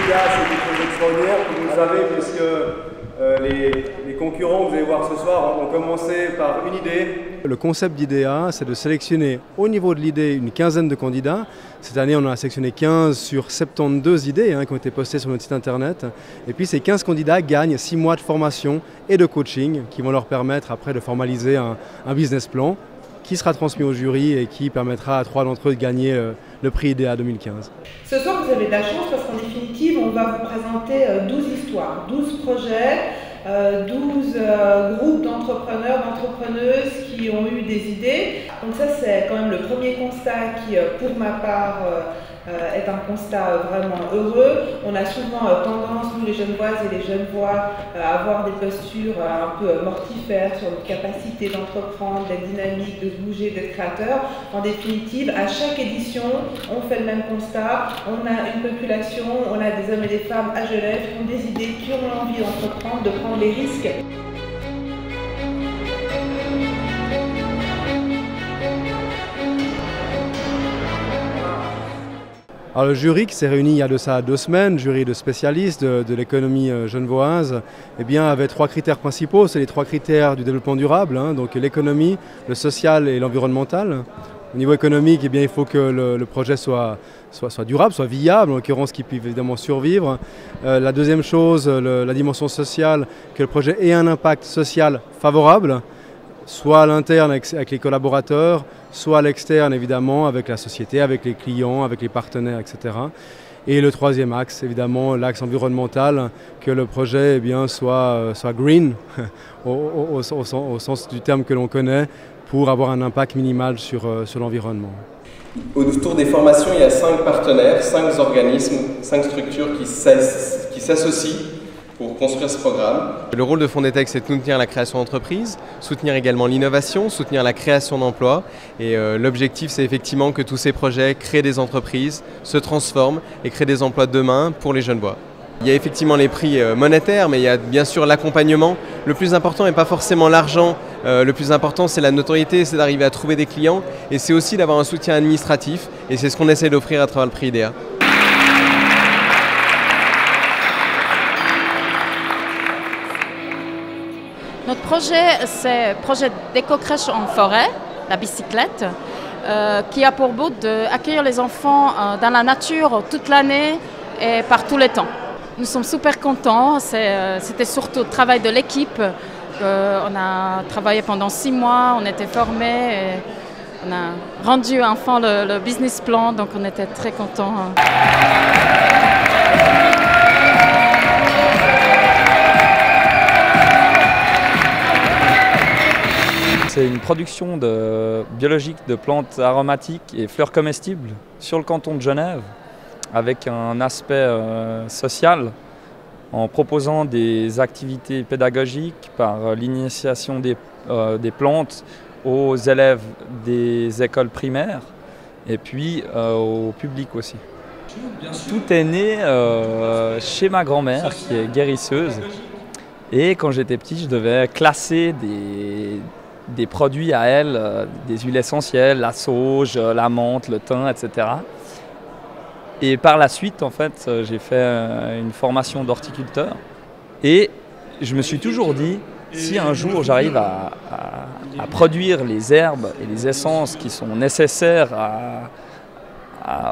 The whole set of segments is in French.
l'IDEA, c'est quelque chose d'extraordinaire, comme vous le savez, puisque les concurrents que vous allez voir ce soir ont commencé par une idée. Le concept d'IDEA, c'est de sélectionner au niveau de l'idée une quinzaine de candidats. Cette année, on en a sélectionné 15 sur 72 idées qui ont été postées sur notre site internet. Et puis ces 15 candidats gagnent 6 mois de formation et de coaching qui vont leur permettre après de formaliser un business plan qui sera transmis au jury et qui permettra à 3 d'entre eux de gagner le prix IDEA 2015. Ce soir, vous avez de la chance parce qu'en définitive, on va vous présenter 12 histoires, 12 projets, 12 groupes d'entrepreneurs, d'entrepreneuses qui ont eu des idées. Donc ça, c'est quand même le premier constat qui, pour ma part, est un constat vraiment heureux. On a souvent tendance, nous les Genevoises et les Genevois, à avoir des postures un peu mortifères sur notre capacité d'entreprendre, d'être dynamique, de se bouger, d'être créateur. En définitive, à chaque édition, on fait le même constat. On a une population, on a des hommes et des femmes à Genève qui ont des idées, qui ont envie d'entreprendre, de prendre les risques. Alors le jury qui s'est réuni il y a de ça 2 semaines, jury de spécialistes de l'économie genevoise, avait 3 critères principaux. C'est les 3 critères du développement durable, donc l'économie, le social et l'environnemental. Au niveau économique, il faut que le projet soit durable, soit viable, en l'occurrence qu'il puisse évidemment survivre. La deuxième chose, la dimension sociale, que le projet ait un impact social favorable, soit à l'interne avec les collaborateurs, soit à l'externe évidemment avec la société, avec les clients, avec les partenaires, etc. Et le troisième axe, évidemment, l'axe environnemental, que le projet soit green, au sens du terme que l'on connaît, pour avoir un impact minimal sur l'environnement. Autour des formations, il y a 5 partenaires, 5 organismes, 5 structures qui s'associent pour construire ce programme. Le rôle de Fondetech, c'est de soutenir la création d'entreprises, soutenir également l'innovation, soutenir la création d'emplois. Et l'objectif, c'est effectivement que tous ces projets créent des entreprises, se transforment et créent des emplois de demain pour les Genevois. Il y a effectivement les prix monétaires, mais il y a bien sûr l'accompagnement. Le plus important n'est pas forcément l'argent, le plus important c'est la notoriété, c'est d'arriver à trouver des clients et c'est aussi d'avoir un soutien administratif et c'est ce qu'on essaie d'offrir à travers le prix IDEA. Notre projet, c'est le projet d'éco-crèche en forêt, la bicyclette, qui a pour but d'accueillir les enfants dans la nature toute l'année et par tous les temps. Nous sommes super contents, c'était surtout le travail de l'équipe. On a travaillé pendant 6 mois, on était formés, et on a rendu enfin le business plan, donc on était très contents. C'est une production biologique de plantes aromatiques et fleurs comestibles sur le canton de Genève, avec un aspect social, en proposant des activités pédagogiques par l'initiation des plantes aux élèves des écoles primaires et puis au public aussi. Tout est né chez ma grand-mère qui est guérisseuse et quand j'étais petit je devais classer des produits à elle, des huiles essentielles, la sauge, la menthe, le thym, etc. Et par la suite, en fait, j'ai fait une formation d'horticulteur. Et je me suis toujours dit, si un jour j'arrive à produire les herbes et les essences qui sont nécessaires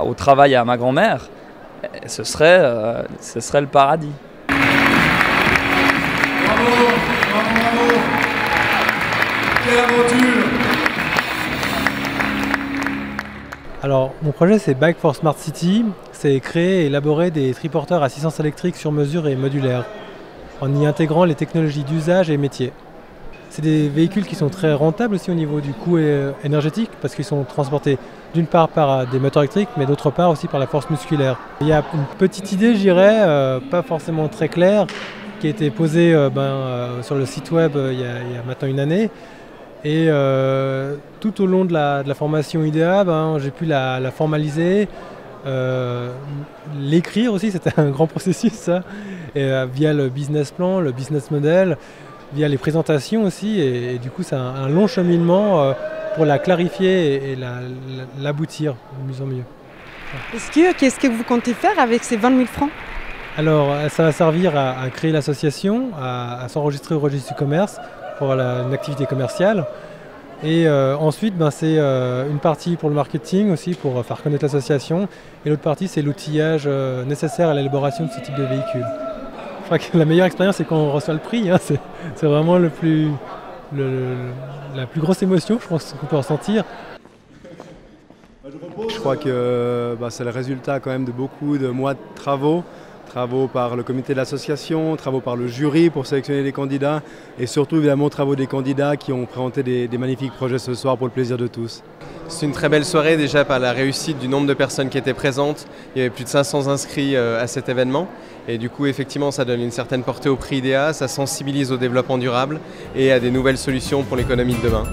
au travail à ma grand-mère, ce serait le paradis. Bravo, bravo, bravo. Quelle aventure! Alors, mon projet, c'est Bike for Smart City. C'est créer et élaborer des triporteurs à assistance électrique sur mesure et modulaires, en y intégrant les technologies d'usage et métiers. C'est des véhicules qui sont très rentables aussi au niveau du coût énergétique, parce qu'ils sont transportés d'une part par des moteurs électriques, mais d'autre part aussi par la force musculaire. Il y a une petite idée, je dirais, pas forcément très claire, qui a été posée sur le site web il y a maintenant une année. Et tout au long de la formation IDEA, j'ai pu la formaliser, l'écrire aussi, c'était un grand processus ça, et, via le business plan, le business model, via les présentations aussi, et du coup c'est un long cheminement pour la clarifier et l'aboutir de mieux en mieux. Qu'est-ce que vous comptez faire avec ces 20 000 francs? Alors ça va servir à créer l'association, à s'enregistrer au registre du commerce pour une activité commerciale. Et ensuite, c'est une partie pour le marketing aussi, pour faire connaître l'association. Et l'autre partie, c'est l'outillage nécessaire à l'élaboration de ce type de véhicule. Je crois que la meilleure expérience, c'est quand on reçoit le prix. Hein. C'est vraiment la plus grosse émotion, je pense, qu'on peut ressentir. Je crois que c'est le résultat quand même de beaucoup de mois de travaux par le comité de l'association, travaux par le jury pour sélectionner les candidats et surtout évidemment travaux des candidats qui ont présenté des magnifiques projets ce soir pour le plaisir de tous. C'est une très belle soirée déjà par la réussite du nombre de personnes qui étaient présentes. Il y avait plus de 500 inscrits à cet événement et du coup effectivement ça donne une certaine portée au prix IDEA, ça sensibilise au développement durable et à des nouvelles solutions pour l'économie de demain.